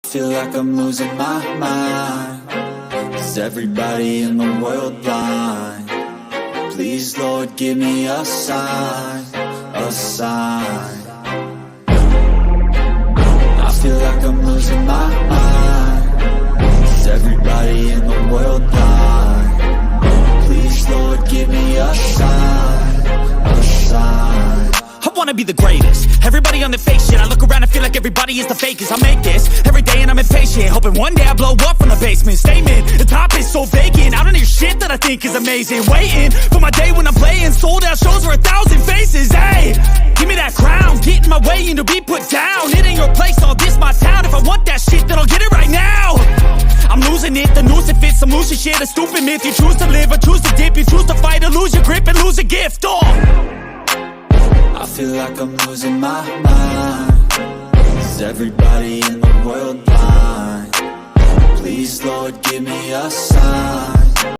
Feel like I'm losing my mind. Is everybody in the world blind? Please, Lord, give me a sign, a sign. I feel like I'm losing my mind. Is everybody in the world blind? Please, Lord, give me a sign, a sign. I wanna be the greatest. Everybody on the fake shit. I look around and feel like everybody is the fakest. I make this every day and I'm impatient, hoping one day I blow up from the basement. Statement, the top is so vacant. I don't hear shit that I think is amazing. Waiting for my day when I'm playing sold out shows for 1,000 faces. Hey, give me that crown, get in my way and to be put down. It ain't your place, all this my town. If I want that shit, then I'll get it right now. I'm losing it, the noose it fits. I'm losing shit, a stupid myth. You choose to live or choose to dip. You choose to fight or lose your grip and lose a gift. I feel like I'm losing my mind. Is everybody in the world blind? Please, Lord, give me a sign,